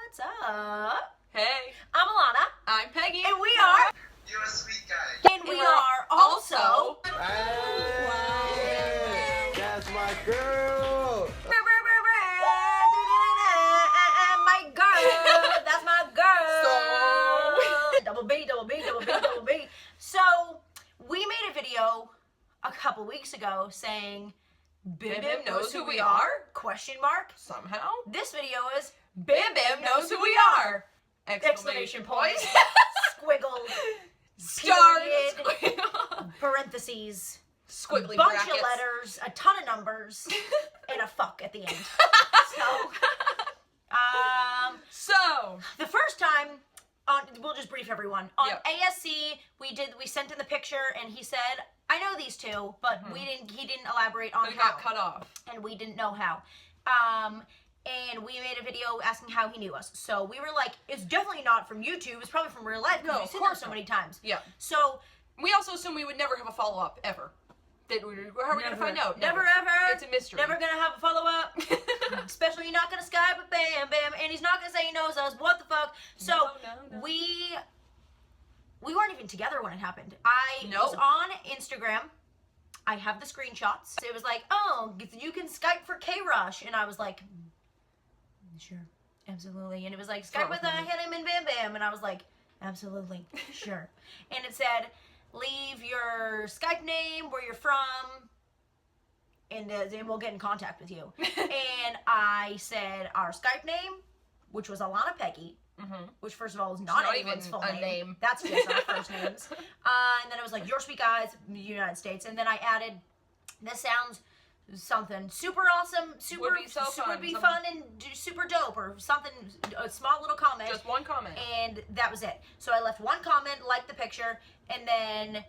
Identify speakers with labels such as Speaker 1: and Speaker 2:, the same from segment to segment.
Speaker 1: What's up?
Speaker 2: Hey,
Speaker 1: I'm Alana.
Speaker 2: I'm Peggy.
Speaker 1: And we are...
Speaker 3: You're a sweet guy.
Speaker 1: And we are also...
Speaker 4: Hey, that's my girl.
Speaker 1: My girl. That's my girl.
Speaker 2: So...
Speaker 1: Double B, double B, double B, double B. So, we made a video a couple weeks ago saying...
Speaker 2: BamBam knows who we are?
Speaker 1: Question mark.
Speaker 2: Somehow.
Speaker 1: This video is...
Speaker 2: BamBam knows who we are!
Speaker 1: Exclamation point. Squiggle.
Speaker 2: Star.
Speaker 1: Period. Parentheses.
Speaker 2: Squiggly
Speaker 1: bunch
Speaker 2: brackets.
Speaker 1: of letters, a ton of numbers, and a fuck at the end.
Speaker 2: So,
Speaker 1: the first time, we'll just brief everyone. On ASC, we sent in the picture, and he said, I know these two, but he didn't elaborate on
Speaker 2: we
Speaker 1: how.
Speaker 2: got cut off.
Speaker 1: And we didn't know how. And we made a video asking how he knew us. So we were like, it's definitely not from YouTube, it's probably from real life, because we've seen them so many times.
Speaker 2: Yeah.
Speaker 1: So,
Speaker 2: we also assumed we would never have a follow-up, ever. How are we going to find out?
Speaker 1: Never ever.
Speaker 2: It's a mystery.
Speaker 1: Never gonna have a follow-up. Especially you're not gonna Skype with BamBam, and he's not gonna say he knows us. What the fuck? So,
Speaker 2: no.
Speaker 1: we weren't even together when it happened. I was on Instagram. I have the screenshots. It was like, oh, you can Skype for K-Rush. And I was like, sure, absolutely. And it was like, Skype with him and BamBam. And I was like, absolutely, sure. And it said, leave your Skype name, where you're from, and we'll get in contact with you. And I said our Skype name, which was Alana Peggy, which first of all is not anyone's
Speaker 2: even
Speaker 1: full
Speaker 2: a name.
Speaker 1: That's just our first names. And then it was like, your sweet guys, United States. And then I added, this sounds something super awesome, would be fun and super dope, or something, a small little comment.
Speaker 2: Just one comment.
Speaker 1: And that was it. So I left one comment, liked the picture, and then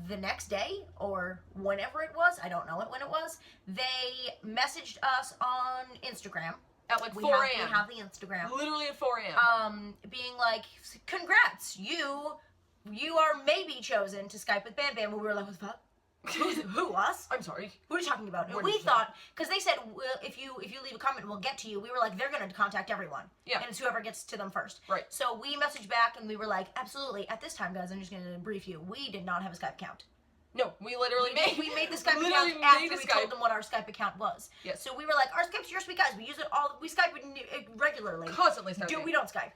Speaker 1: the next day, or whenever it was, I don't know when it was, they messaged us on Instagram.
Speaker 2: At like 4 a.m.
Speaker 1: We have the Instagram.
Speaker 2: Literally at 4 a.m.
Speaker 1: Being like, congrats, you are maybe chosen to Skype with BamBam. And we were like, what the fuck? Who, us?
Speaker 2: I'm sorry.
Speaker 1: What are you talking about? And we thought, because they said, well, if you leave a comment, we'll get to you. We were like, they're going to contact everyone.
Speaker 2: Yeah.
Speaker 1: And it's whoever gets to them first.
Speaker 2: Right.
Speaker 1: So we messaged back, and we were like, absolutely. At this time, guys, I'm just going to brief you. We did not have a Skype account.
Speaker 2: No, we literally
Speaker 1: we made the Skype account after we told them what our Skype account was.
Speaker 2: Yes.
Speaker 1: So we were like, our Skype's your sweet guys. We use it all. We Skype regularly.
Speaker 2: Constantly Skype.
Speaker 1: We don't Skype.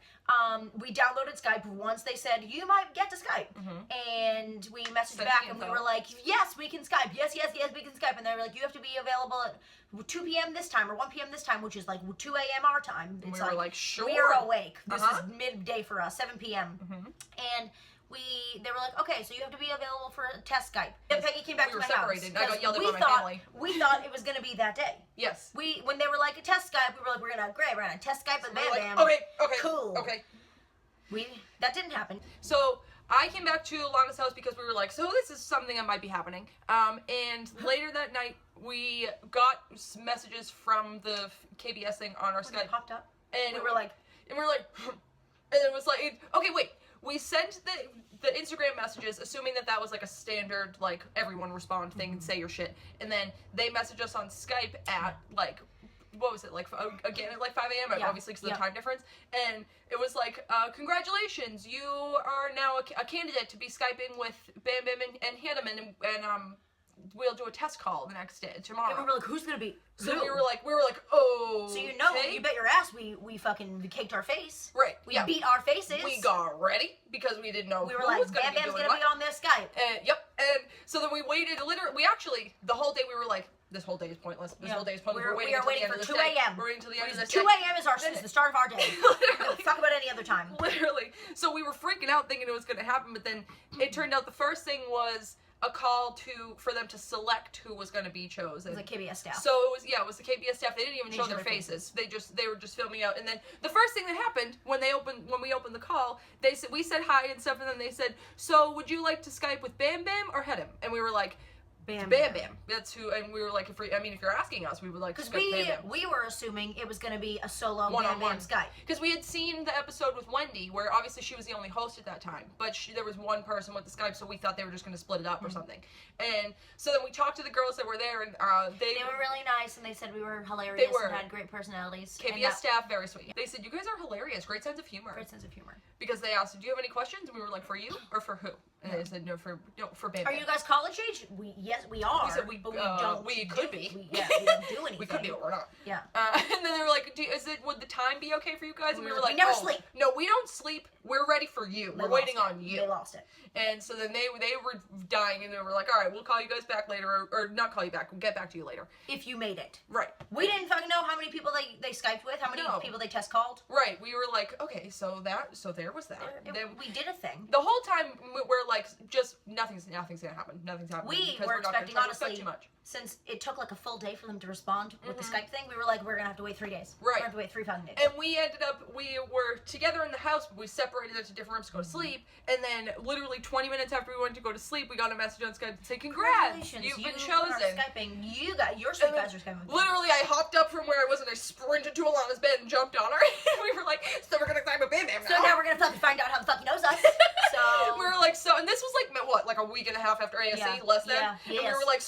Speaker 1: We downloaded Skype once they said, you might get to Skype. And we messaged back and we were like, yes, we can Skype. Yes, yes, yes, we can Skype. And they were like, you have to be available at 2 p.m. this time or 1 p.m. this time, which is like 2 a.m. our time.
Speaker 2: And we were like, sure.
Speaker 1: We are awake. This is midday for us, 7 p.m. And they were like, okay, so you have to be available for a test Skype. And Peggy came back to my
Speaker 2: separated.
Speaker 1: house.
Speaker 2: I got yelled at by my family.
Speaker 1: We thought it was going to be that day.
Speaker 2: Yes.
Speaker 1: When they were like, a test Skype, we were like, we're going to test Skype with BamBam.
Speaker 2: Like, okay.
Speaker 1: Cool.
Speaker 2: Okay.
Speaker 1: That didn't happen.
Speaker 2: So, I came back to Alana's house because we were like, so this is something that might be happening. And later that night, we got messages from the KBS thing on our Skype.
Speaker 1: It popped up.
Speaker 2: And
Speaker 1: we were like,
Speaker 2: and it was like, okay, wait. We sent the Instagram messages, assuming that was like a standard, like, everyone respond thing and say your shit. And then they messaged us on Skype at, like, what was it, like, again at like 5 a.m., obviously because of the time difference. And it was like, congratulations, you are now a candidate to be Skyping with BamBam and Hannah, and we'll do a test call the next day, tomorrow.
Speaker 1: And we were like, who's gonna be?
Speaker 2: So we were like, oh.
Speaker 1: So you bet your ass we fucking caked our face.
Speaker 2: Right.
Speaker 1: We beat our faces.
Speaker 2: We got ready because we didn't know
Speaker 1: who was gonna be doing what. Be on this Skype.
Speaker 2: Yep. And so then we waited. Literally, the whole day we were like, this whole day is pointless. This whole day is pointless.
Speaker 1: We are waiting for 2 a.m.
Speaker 2: We're waiting until the end of this
Speaker 1: 2 a.m. is the start of our day.
Speaker 2: Literally.
Speaker 1: Talk about any other time.
Speaker 2: Literally. So we were freaking out thinking it was going to happen, but then it turned out the first thing was a call for them to select who was going to be chosen.
Speaker 1: It was the KBS staff.
Speaker 2: So it was the KBS staff. They didn't even show their faces. They were just filming out. And then the first thing that happened when we opened the call, we said hi and stuff, and then they said, so would you like to Skype with BamBam or Hedem? And we were like,
Speaker 1: Bam
Speaker 2: Bam Bam. That's who, and we were like, if you're asking us, we would like
Speaker 1: because
Speaker 2: Bam Bam.
Speaker 1: we were assuming it was going to be a solo
Speaker 2: One-on-one
Speaker 1: Bam Bam Skype.
Speaker 2: Because we had seen the episode with Wendy, where obviously she was the only host at that time, but there was one person with the Skype, so we thought they were just going to split it up or something. And so then we talked to the girls that were there, and they
Speaker 1: were really nice, and they said we were hilarious and had great personalities.
Speaker 2: KBS staff, very sweet. They said, you guys are hilarious, great sense of humor.
Speaker 1: Great sense of humor.
Speaker 2: Because they asked, do you have any questions? And we were like, for you or for who? And they said, no, for Bam Bam.
Speaker 1: Are you guys college age? Yes, we are.
Speaker 2: We said
Speaker 1: but we don't.
Speaker 2: We could be.
Speaker 1: We don't do anything.
Speaker 2: We could be, but we're not.
Speaker 1: Yeah.
Speaker 2: And then they were like, would the time be okay for you guys? And we were like,
Speaker 1: we never sleep.
Speaker 2: No, we don't sleep. We're ready for you. We're waiting on you.
Speaker 1: They lost it.
Speaker 2: And so then they were dying, and they were like, all right, we'll call you guys back later, or not call you back. We'll get back to you later.
Speaker 1: If you made it.
Speaker 2: Right.
Speaker 1: We didn't fucking know how many people they Skyped with, how many people they test called.
Speaker 2: Right. We were like, okay, so there was that.
Speaker 1: We did a thing.
Speaker 2: The whole time we're like, just nothing's gonna happen. Nothing's happening.
Speaker 1: We were expecting, honestly,
Speaker 2: too much.
Speaker 1: Since it took like a full day for them to respond with the Skype thing, we were like, we're gonna have to wait 3 days.
Speaker 2: Right.
Speaker 1: We're gonna have to wait 3 fucking days.
Speaker 2: And we were together in the house, but we separated into different rooms to go to sleep. And then literally 20 minutes after we went to go to sleep, we got a message on Skype to say, congrats, you've been chosen.
Speaker 1: Are Skyping. Your sweet guys are Skyping.
Speaker 2: Literally, I hopped up from where I was and I sprinted to Alana's bed and jumped on her. And we were like, so we're gonna climb a Bam Bam now.
Speaker 1: So now we're gonna fucking find out how the fuck he knows us. So
Speaker 2: we were like, and this was like, what, like a week and a half after ASC, less than?
Speaker 1: Yeah,
Speaker 2: and we were like,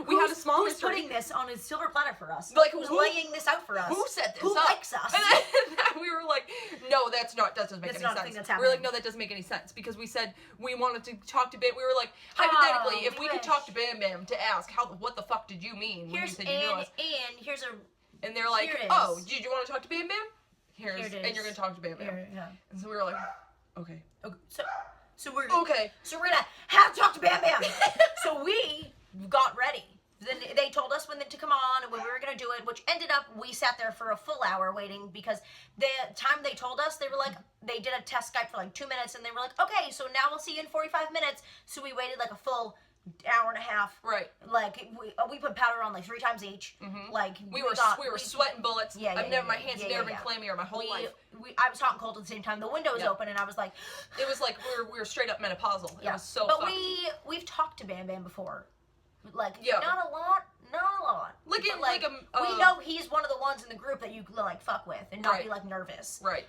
Speaker 2: we had a small
Speaker 1: Who's
Speaker 2: mystery.
Speaker 1: putting this on his silver platter for us?
Speaker 2: Like,
Speaker 1: who's laying this out for us?
Speaker 2: Who said this?
Speaker 1: Who likes us?
Speaker 2: And then we were like, no, that doesn't make any
Speaker 1: not a
Speaker 2: sense.
Speaker 1: thing that's
Speaker 2: We were like,
Speaker 1: happening.
Speaker 2: no, that doesn't make any sense, because we said we wanted to talk to Bam. We were like, hypothetically, if we could
Speaker 1: wish.
Speaker 2: talk to Bam Bam to ask what the fuck did you mean when you said you knew us?
Speaker 1: And here's a.
Speaker 2: And they're like,
Speaker 1: here it
Speaker 2: oh,
Speaker 1: is.
Speaker 2: did you want to talk to Bam Bam?
Speaker 1: Here it is.
Speaker 2: And you're gonna talk to Bam Bam.
Speaker 1: Yeah.
Speaker 2: And so we were like, okay.
Speaker 1: So we're
Speaker 2: Okay.
Speaker 1: So we're gonna have to talk to Bam Bam. So we got ready. Then they told us when to come on and when we were gonna do it, which ended up we sat there for a full hour waiting, because the time they told us, they were like, they did a test Skype for like 2 minutes, and they were like, okay, so now we'll see you in 45 minutes. So we waited like a full hour and a half.
Speaker 2: Right.
Speaker 1: Like we put powder on like 3 times each. Like
Speaker 2: we were sweating bullets. My hands had never been clammier my whole life.
Speaker 1: I was hot and cold at the same time. The window was open, and I was like,
Speaker 2: it was like we were straight up menopausal. It was so.
Speaker 1: But
Speaker 2: fucked.
Speaker 1: we've talked to Bam Bam before. Like,
Speaker 2: Yeah.
Speaker 1: not a lot.
Speaker 2: Like,
Speaker 1: we know he's one of the ones in the group that you like fuck with and not be like nervous.
Speaker 2: Right.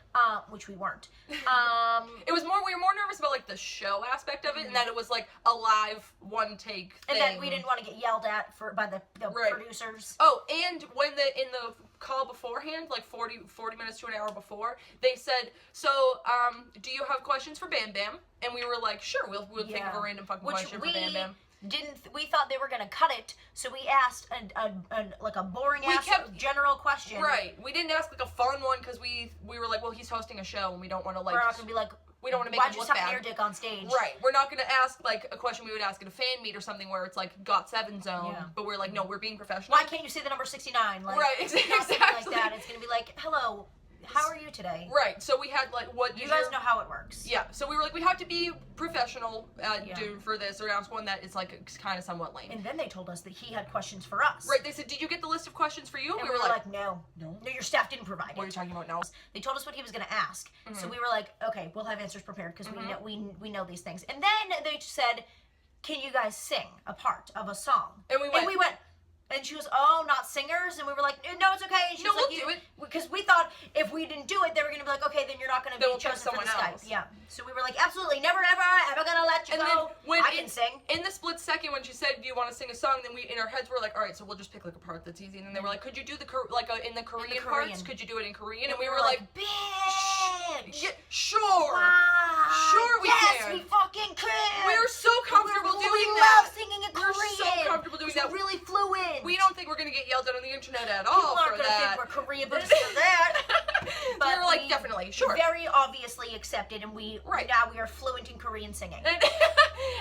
Speaker 1: Which we weren't.
Speaker 2: We were more nervous about like the show aspect of it, and that it was like a live one take thing.
Speaker 1: And that we didn't want to get yelled at by the producers.
Speaker 2: Oh, and when in the call beforehand, like 40 minutes to an hour before, they said, so do you have questions for Bam Bam? And we were like, sure, we'll think of a random fucking question for Bam Bam.
Speaker 1: We thought they were gonna cut it, so we asked a boring general question.
Speaker 2: Right. We didn't ask like a fun one, because we were like, well, he's hosting a show and we don't want to like.
Speaker 1: We're not gonna be like,
Speaker 2: we don't want to make him look bad.
Speaker 1: Why'd you suck your dick on stage?
Speaker 2: Right. We're not gonna ask like a question we would ask at a fan meet or something where it's like got7 zone. Yeah. But we're like, no, we're being professional.
Speaker 1: Why can't you say the number 69? Like,
Speaker 2: right. Exactly.
Speaker 1: Like that. It's gonna be like, hello. How are you today?
Speaker 2: Right. So we had like, what
Speaker 1: you guys know how it works.
Speaker 2: Yeah. So we were like, we have to be professional for this, or ask one that is like kind of somewhat lame.
Speaker 1: And then they told us that he had questions for us.
Speaker 2: Right. They said, did you get the list of questions for you?
Speaker 1: And we were like, no, your staff didn't provide it.
Speaker 2: What are you talking about now?
Speaker 1: They told us what he was going to ask. So we were like, okay, we'll have answers prepared, because we know these things. And then they said, can you guys sing a part of a song?
Speaker 2: And we went.
Speaker 1: And she was, oh, not singers? And we were like, no, it's okay. And she was like,
Speaker 2: we'll do it.
Speaker 1: Because we thought if we didn't do it, they were going to be like, okay, then you're not going to be chosen for the Skype. Yeah. So we were like, absolutely, never, ever going to let you go. I can sing.
Speaker 2: In the split second when she said, do you want to sing a song, then we, in our heads, were like, all right, so we'll just pick like a part that's easy. And then they were like, could you do in the Korean parts? Could you do it in Korean? And we were like,
Speaker 1: bitch.
Speaker 2: Yeah, sure.
Speaker 1: Wow.
Speaker 2: Sure we can.
Speaker 1: Yes, we fucking can.
Speaker 2: We're so comfortable doing
Speaker 1: we
Speaker 2: that.
Speaker 1: love singing in Korean.
Speaker 2: We're so comfortable doing that.
Speaker 1: It's really fluent.
Speaker 2: We don't think we're going to get yelled at on the internet at all for that.
Speaker 1: People aren't going to think we're Korean for that.
Speaker 2: But we were like, definitely, sure.
Speaker 1: Very obviously accepted, and now we are fluent in Korean singing.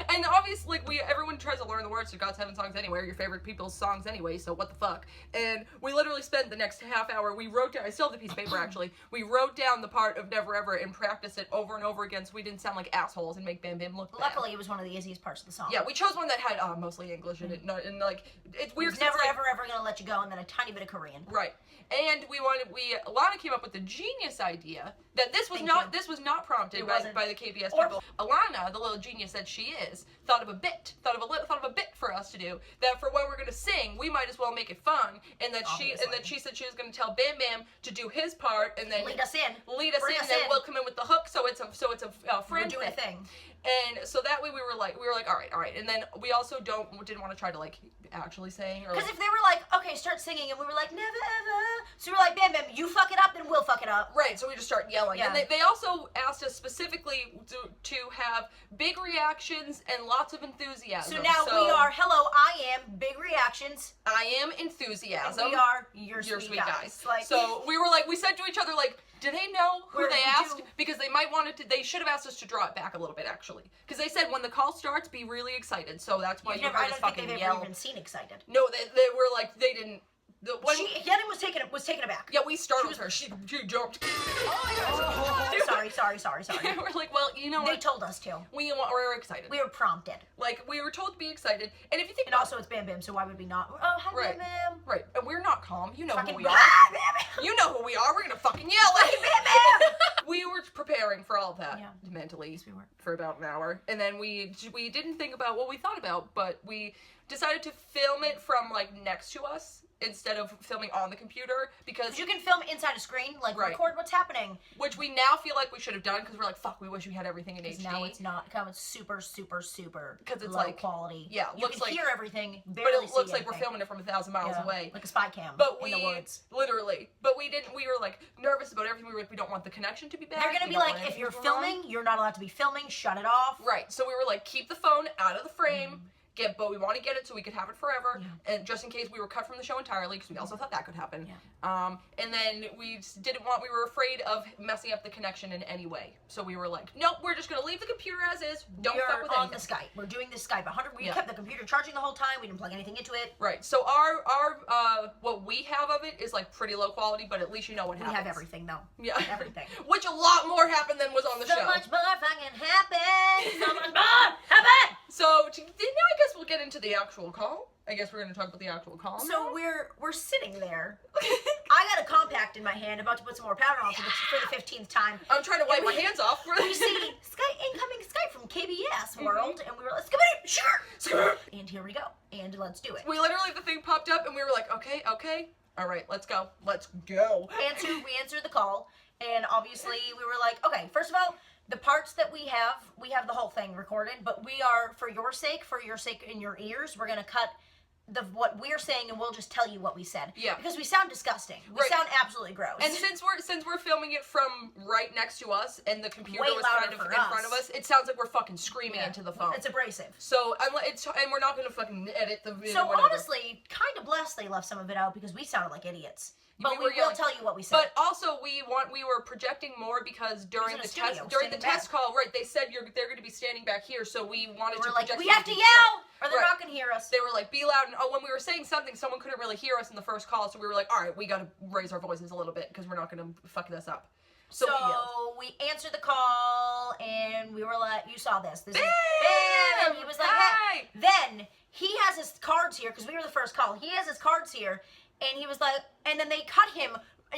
Speaker 2: And obviously, everyone tries to learn the words to GOT7 songs anyway, or your favorite people's songs anyway, so what the fuck. And we literally spent the next half hour, we wrote down, I still have the piece of paper actually, we wrote down the part of Never Ever and practiced it over and over again so we didn't sound like assholes and make Bam Bam look bad.
Speaker 1: Luckily, it was one of the easiest parts of the song.
Speaker 2: Yeah, we chose one that had mostly English in it, and like, it's weird.
Speaker 1: It's never, ever gonna let you go, and then a tiny bit of Korean.
Speaker 2: Right. And Alana came up with the genius idea that this was not prompted by the KBS people. Alana, the little genius that she she is, thought of a bit for us to do, that for when we're gonna sing, we might as well make it fun, and that she said she was gonna tell Bam Bam to do his part, and then
Speaker 1: lead us in,
Speaker 2: and then we'll come in with the hook, so it's a friend
Speaker 1: doing a thing.
Speaker 2: And so that way we were like, all right, and then we also didn't want to try to like actually sing, or
Speaker 1: because if they were like, okay, start singing, and we were like, never ever, so we were like, Bam Bam, you fuck it up, then we'll fuck it up.
Speaker 2: Right, so we just start yelling.
Speaker 1: Yeah.
Speaker 2: And they also asked us specifically to have big reactions and lots of enthusiasm.
Speaker 1: So now we are, hello, I am big reactions.
Speaker 2: I am enthusiasm.
Speaker 1: And we are your sweet guys. Like,
Speaker 2: so we were like, we said to each other, like, do they know who they asked?
Speaker 1: do.
Speaker 2: Because they might want to, they should have asked us to draw it back a little bit, actually. Because they said when the call starts, be really excited. So that's why you heard us fucking
Speaker 1: they've
Speaker 2: yell.
Speaker 1: ever even seen excited.
Speaker 2: No, they were like, they didn't.
Speaker 1: Yenna was taken aback.
Speaker 2: Yeah, we startled her. She jumped.
Speaker 1: Sorry.
Speaker 2: We're like, well, you know what?
Speaker 1: They told us to.
Speaker 2: We were excited.
Speaker 1: We were prompted.
Speaker 2: Like, we were told to be excited. And if you think
Speaker 1: And also it's Bam Bam, so why would we not? Oh, hi,
Speaker 2: Right.
Speaker 1: Bam Bam.
Speaker 2: Right. And we're not calm. You know
Speaker 1: Fucking
Speaker 2: who we are.
Speaker 1: Bam Bam.
Speaker 2: You know who we are. We're gonna fucking yell at you.
Speaker 1: Bam Bam.
Speaker 2: We were preparing for all of that mentally
Speaker 1: Yes, we were.
Speaker 2: for about an hour. And then we didn't think about what we thought about, but we decided to film it from, like, next to us instead of filming on the computer, because
Speaker 1: You can film inside a screen, like record what's happening.
Speaker 2: which we now feel like we should have done, because we're like, fuck, we wish we had everything in HD.
Speaker 1: Now it's not. It's super
Speaker 2: Because it's
Speaker 1: low
Speaker 2: like
Speaker 1: quality.
Speaker 2: yeah,
Speaker 1: You
Speaker 2: looks
Speaker 1: can
Speaker 2: like
Speaker 1: hear everything,
Speaker 2: but
Speaker 1: barely
Speaker 2: it looks
Speaker 1: see
Speaker 2: like we're
Speaker 1: anything.
Speaker 2: filming it from 1,000 miles away.
Speaker 1: Like a spy cam.
Speaker 2: But
Speaker 1: in the woods.
Speaker 2: literally, but we were like nervous about everything. We were like, we don't want the connection to be bad.
Speaker 1: They're gonna
Speaker 2: We
Speaker 1: be
Speaker 2: don't
Speaker 1: like,
Speaker 2: want
Speaker 1: if
Speaker 2: anything
Speaker 1: you're
Speaker 2: to go wrong.
Speaker 1: filming, you're not allowed to be filming. Shut it off.
Speaker 2: Right. So we were like, keep the phone out of the frame. But we want to get it so we could have it forever, and just in case we were cut from the show entirely, because we also thought that could happen.
Speaker 1: Yeah.
Speaker 2: And then we were afraid of messing up the connection in any way. So we were like, nope, we're just gonna leave the computer as is. Don't fuck with
Speaker 1: on
Speaker 2: anything.
Speaker 1: the Skype. We're doing the Skype 100. We kept the computer charging the whole time. We didn't plug anything into it.
Speaker 2: Right. So our what we have of it is like pretty low quality, but at least you know what happens.
Speaker 1: We have everything though.
Speaker 2: Yeah.
Speaker 1: Everything.
Speaker 2: Which a lot more happened than was on the show.
Speaker 1: So much more fucking happened. So much more happened.
Speaker 2: So now I guess we'll get into the actual call. I guess we're going to talk about the actual call.
Speaker 1: So we're sitting there. I got a compact in my hand, about to put some more powder on for the 15th time.
Speaker 2: I'm trying to wipe my hands off.
Speaker 1: We see incoming Skype from KBS World, and we were like, sure. And here we go. And let's do it.
Speaker 2: We literally, the thing popped up, and we were like, okay. All right, let's go.
Speaker 1: We answered the call, and obviously we were like, okay, first of all, the parts that we have the whole thing recorded, but we are, for your sake in your ears, we're going to cut what we're saying, and we'll just tell you what we said.
Speaker 2: Yeah.
Speaker 1: Because we sound disgusting. We sound absolutely gross.
Speaker 2: And since we're filming it from right next to us, and the computer
Speaker 1: Way
Speaker 2: was
Speaker 1: louder
Speaker 2: kind of
Speaker 1: for
Speaker 2: in
Speaker 1: us.
Speaker 2: front of us, it sounds like we're fucking screaming into the phone.
Speaker 1: It's abrasive.
Speaker 2: So and we're not gonna fucking edit the video.
Speaker 1: So
Speaker 2: whatever.
Speaker 1: honestly, kind of blessed they left some of it out, because we sounded like idiots. But we
Speaker 2: were
Speaker 1: will
Speaker 2: yelling.
Speaker 1: tell you what we said.
Speaker 2: But also we were projecting more, because during the test call, right, they said they're going to be standing back here, so we wanted to project.
Speaker 1: We have to yell, or they're not going to hear us.
Speaker 2: They were like, be loud, and when we were saying something, someone couldn't really hear us in the first call, so we were like, all right, we got to raise our voices a little bit, because we're not going to fuck this up. So
Speaker 1: we answered the call, and we were like, you saw this. This
Speaker 2: Bam!
Speaker 1: is Bam! And he was like,
Speaker 2: Hi!
Speaker 1: hey. Then he has his cards here, because we were the first call. He has his cards here, and he was like, and then they cut him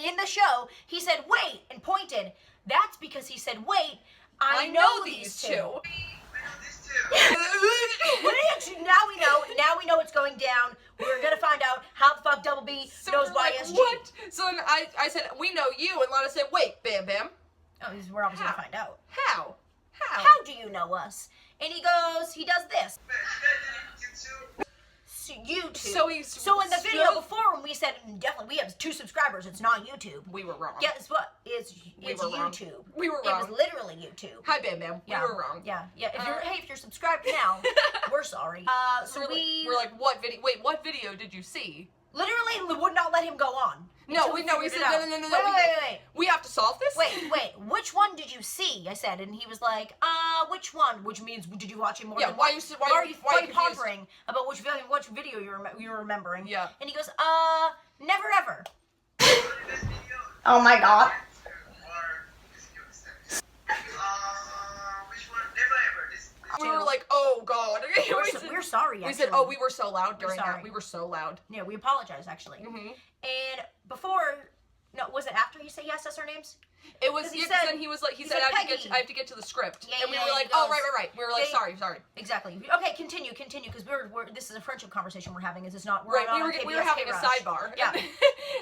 Speaker 1: in the show. He said, wait, and pointed. That's because he said, wait, I know these two. Now we know it's going down. We're gonna find out how the fuck Double B knows YSG.
Speaker 2: What? So then I said, we know you, and Lana said, wait, Bam Bam.
Speaker 1: Oh, we're obviously gonna find out.
Speaker 2: How?
Speaker 1: How do you know us? And he does this. YouTube. So in the video before, when we said definitely we have 2 subscribers, it's not YouTube.
Speaker 2: We were wrong.
Speaker 1: Guess what? It's YouTube.
Speaker 2: We were wrong.
Speaker 1: It was literally YouTube.
Speaker 2: Hi, Bam Bam.
Speaker 1: Yeah.
Speaker 2: We were wrong.
Speaker 1: Yeah. If you're subscribed now, we're sorry. So
Speaker 2: we're like, what video? Wait, what video did you see?
Speaker 1: Literally would not let him go on.
Speaker 2: We said no.
Speaker 1: Wait.
Speaker 2: We have to solve this.
Speaker 1: Wait. Which one did you see? I said, and he was like, which one? Which means, did you watch it more?
Speaker 2: Yeah.
Speaker 1: Than
Speaker 2: Why
Speaker 1: are you
Speaker 2: confused?
Speaker 1: pondering about which video you're remembering?
Speaker 2: Yeah.
Speaker 1: And he goes, never ever. Oh my god.
Speaker 2: We were like, oh god.
Speaker 1: We're sorry. Actually.
Speaker 2: We said, oh, we were so loud during that.
Speaker 1: sorry.
Speaker 2: We were so loud.
Speaker 1: Yeah, we apologize actually.
Speaker 2: Mm-hmm.
Speaker 1: And before, no, was it after he asked us our names?
Speaker 2: It was,
Speaker 1: He
Speaker 2: yeah,
Speaker 1: said-
Speaker 2: then he was like, he
Speaker 1: he
Speaker 2: said,
Speaker 1: said,
Speaker 2: I
Speaker 1: "Peggy."
Speaker 2: have to get to the script.
Speaker 1: Yeah,
Speaker 2: and we
Speaker 1: yeah,
Speaker 2: were
Speaker 1: he
Speaker 2: like, oh,
Speaker 1: goes,
Speaker 2: right. We were like, sorry.
Speaker 1: Exactly. Okay, continue, because this is a friendship conversation we're having. Is this not?
Speaker 2: Right,
Speaker 1: not
Speaker 2: we
Speaker 1: on
Speaker 2: were
Speaker 1: KBS
Speaker 2: having a
Speaker 1: K-Rush.
Speaker 2: sidebar.
Speaker 1: Yeah.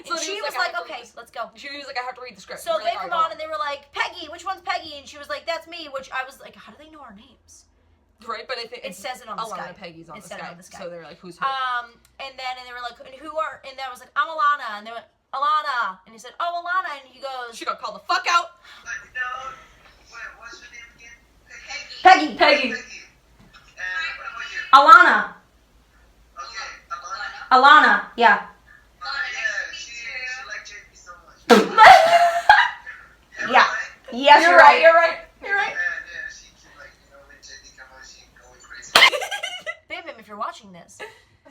Speaker 2: So
Speaker 1: And she
Speaker 2: he
Speaker 1: was like, okay, let's go.
Speaker 2: She was like, I have to read the script.
Speaker 1: So
Speaker 2: We're
Speaker 1: they
Speaker 2: like,
Speaker 1: come
Speaker 2: "All right,
Speaker 1: on and they were like, Peggy, which one's Peggy? And she was like, that's me, which I was like, how do they know our names?
Speaker 2: Right, but I think
Speaker 1: It says it on the
Speaker 2: Alana
Speaker 1: Skype.
Speaker 2: Peggy's on
Speaker 1: It
Speaker 2: the
Speaker 1: said it
Speaker 2: Skype.
Speaker 1: on the Skype.
Speaker 2: So they're like, who's who?
Speaker 1: And they were like, and who are? And I was like, I'm Alana. And they went, Alana. And he said, oh, Alana. And he goes,
Speaker 2: She got called the fuck out.
Speaker 3: What's your name again?
Speaker 1: Peggy.
Speaker 3: Peggy. And what about you?
Speaker 1: Alana.
Speaker 3: Okay, Alana.
Speaker 1: Alana. Yeah.
Speaker 3: Yeah, she liked JP so much.
Speaker 1: Yeah.
Speaker 3: Right?
Speaker 1: Yes,
Speaker 2: You're right.
Speaker 3: Yeah, she like, when JP come on, she going crazy.
Speaker 1: BamBam, if you're watching this.